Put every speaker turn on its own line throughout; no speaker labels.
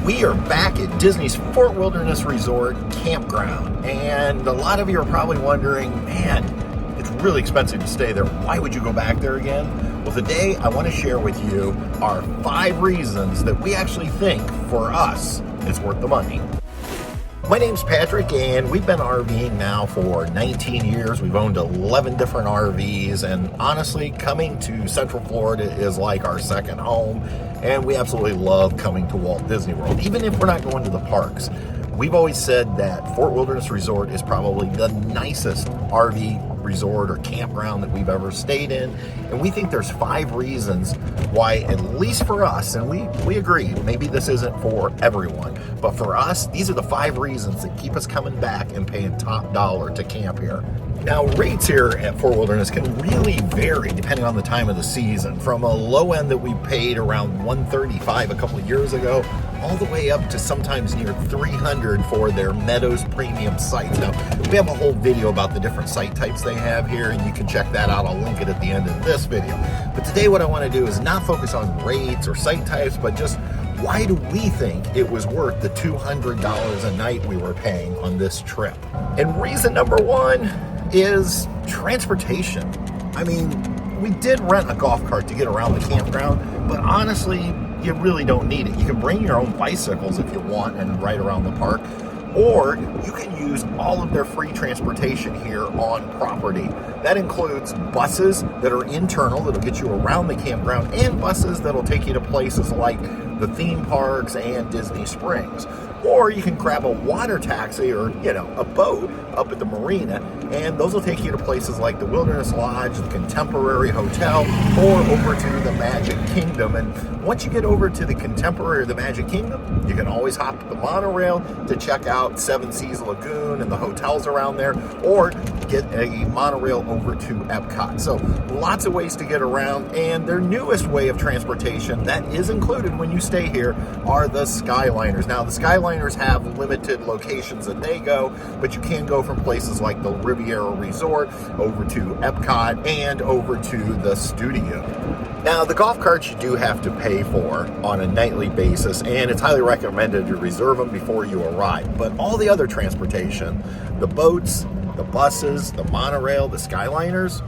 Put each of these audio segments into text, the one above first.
We are back at Disney's Fort Wilderness Resort Campground, and a lot of you are probably wondering, man, it's really expensive to stay there. Why would you go back there again? Well, today I want to share with you our 5 reasons that we actually think, for us, it's worth the money. My name's Patrick, and we've been RVing now for 19 years. We've owned 11 different RVs, and honestly, coming to Central Florida is like our second home, and we absolutely love coming to Walt Disney World, even if we're not going to the parks. We've always said that Fort Wilderness Resort is probably the nicest RV resort or campground that we've ever stayed in, and we think there's 5 reasons why, at least for us, and we agree, maybe this isn't for everyone, but for us, these are the 5 reasons that keep us coming back and paying top dollar to camp here. Now, rates here at Fort Wilderness can really vary depending on the time of the season, from a low end that we paid around $135 a couple of years ago, all the way up to sometimes near $300 for their Meadows premium sites. Now, we have a whole video about the different site types they have here, and you can check that out. I'll link it at the end of this video. But today what I want to do is not focus on rates or site types, but just why do we think it was worth the $200 a night we were paying on this trip? And reason number 1 is transportation. I mean, we did rent a golf cart to get around the campground, but honestly, you really don't need it. You can bring your own bicycles if you want and ride around the park, or you can use all of their free transportation here on property. That includes buses that are internal that'll get you around the campground, and buses that'll take you to places like the theme parks and Disney Springs. Or you can grab a water taxi or, a boat up at the marina, and those will take you to places like the Wilderness Lodge, the Contemporary Hotel, or over to the Magic Kingdom. And once you get over to the Contemporary or the Magic Kingdom, you can always hop to the monorail to check out Seven Seas Lagoon and the hotels around there, or get a monorail over to Epcot. So lots of ways to get around, and their newest way of transportation that is included when you stay here are the Skyliners. Now, the Skyliners have limited locations that they go, but you can go from places like the Riviera Resort over to Epcot and over to the studio. Now, the golf carts you do have to pay for on a nightly basis, and it's highly recommended to reserve them before you arrive. But all the other transportation, the boats, the buses, the monorail, the Skyliners,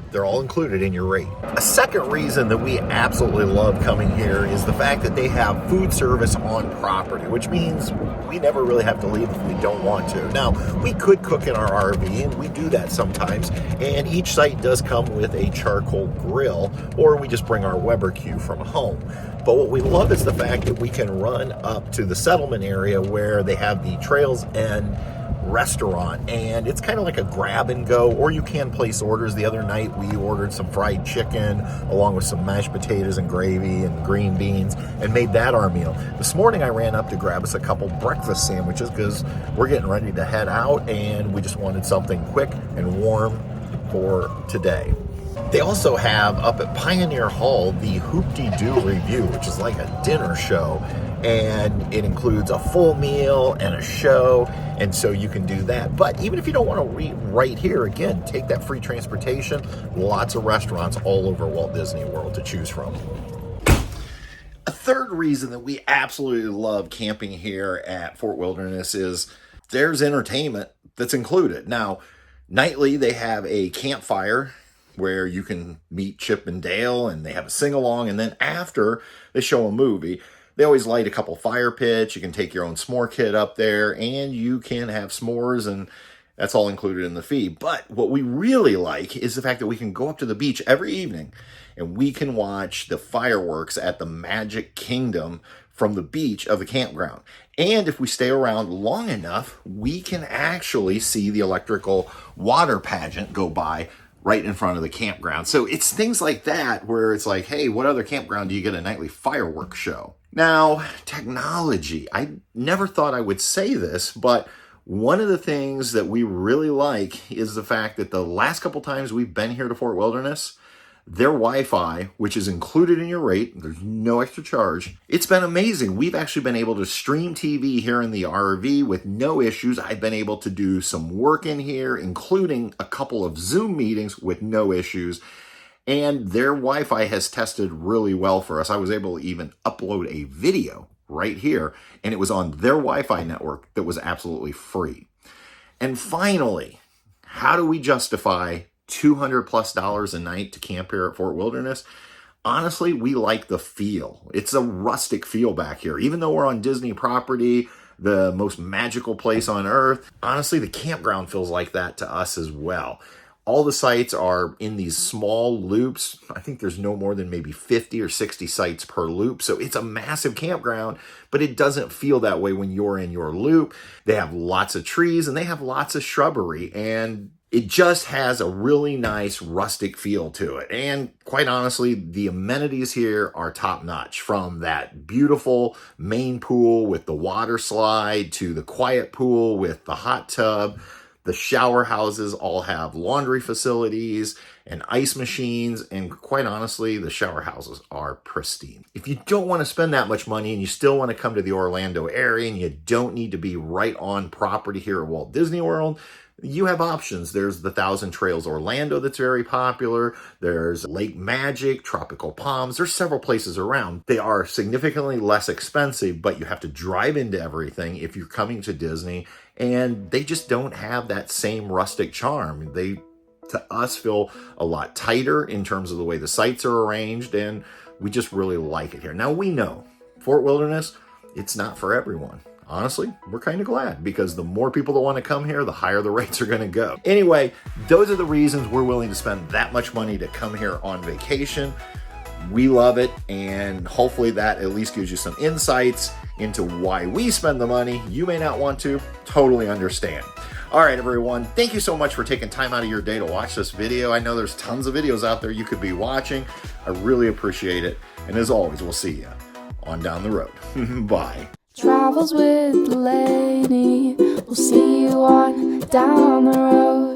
they're all included in your rate. A second reason that we absolutely love coming here is the fact that they have food service on property, which means we never really have to leave if we don't want to. Now, we could cook in our RV, and we do that sometimes, and each site does come with a charcoal grill, or we just bring our Weber Q from home. But what we love is the fact that we can run up to the settlement area where they have the Trails End restaurant, and it's kind of like a grab and go, or you can place orders. The other night we ordered some fried chicken along with some mashed potatoes and gravy and green beans and made that our meal. This morning I ran up to grab us a couple breakfast sandwiches because we're getting ready to head out, and we just wanted something quick and warm for today. They also have up at Pioneer Hall the Hoop-de-Doo Review, which is like a dinner show, and it includes a full meal and a show, and so you can do that. But even if you don't want to eat right here, again, take that free transportation. Lots of restaurants all over Walt Disney World to choose from. A third reason that we absolutely love camping here at Fort Wilderness is there's entertainment that's included. Now, nightly they have a campfire where you can meet Chip and Dale, and they have a sing-along, and then after they show a movie, they always light a couple fire pits. You can take your own s'more kit up there, and you can have s'mores, and that's all included in the fee. But what we really like is the fact that we can go up to the beach every evening, and we can watch the fireworks at the Magic Kingdom from the beach of the campground. And if we stay around long enough, we can actually see the electrical water pageant go by right in front of the campground. So it's things like that where it's like, hey, what other campground do you get a nightly fireworks show? Now, technology. I never thought I would say this, but one of the things that we really like is the fact that the last couple times we've been here to Fort Wilderness, their Wi-Fi, which is included in your rate, there's no extra charge. It's been amazing. We've actually been able to stream TV here in the RV with no issues. I've been able to do some work in here, including a couple of Zoom meetings with no issues. And their Wi-Fi has tested really well for us. I was able to even upload a video right here, and it was on their Wi-Fi network that was absolutely free. And finally, how do we justify $200+ a night to camp here at Fort Wilderness? Honestly, we like the feel. It's a rustic feel back here. Even though we're on Disney property, the most magical place on earth, honestly, the campground feels like that to us as well. All the sites are in these small loops. I think there's no more than maybe 50 or 60 sites per loop. So it's a massive campground, but it doesn't feel that way when you're in your loop. They have lots of trees and they have lots of shrubbery, and it just has a really nice rustic feel to it. And quite honestly, the amenities here are top notch, from that beautiful main pool with the water slide to the quiet pool with the hot tub. The shower houses all have laundry facilities and ice machines, and quite honestly, the shower houses are pristine. If you don't want to spend that much money and you still want to come to the Orlando area and you don't need to be right on property here at Walt Disney World, you have options. There's the Thousand Trails Orlando that's very popular. There's Lake Magic, Tropical Palms. There's several places around. They are significantly less expensive, but you have to drive into everything if you're coming to Disney, and they just don't have that same rustic charm. They, to us, feel a lot tighter in terms of the way the sites are arranged, and we just really like it here. Now, we know Fort Wilderness, it's not for everyone. Honestly, we're kind of glad, because the more people that want to come here, the higher the rates are going to go. Anyway, those are the reasons we're willing to spend that much money to come here on vacation. We love it, and hopefully that at least gives you some insights into why we spend the money. You may not want to, totally understand. All right, everyone, thank you so much for taking time out of your day to watch this video. I know there's tons of videos out there you could be watching. I really appreciate it. And as always, we'll see you on down the road. Bye.
Travels with the lady, we'll see you on down the road.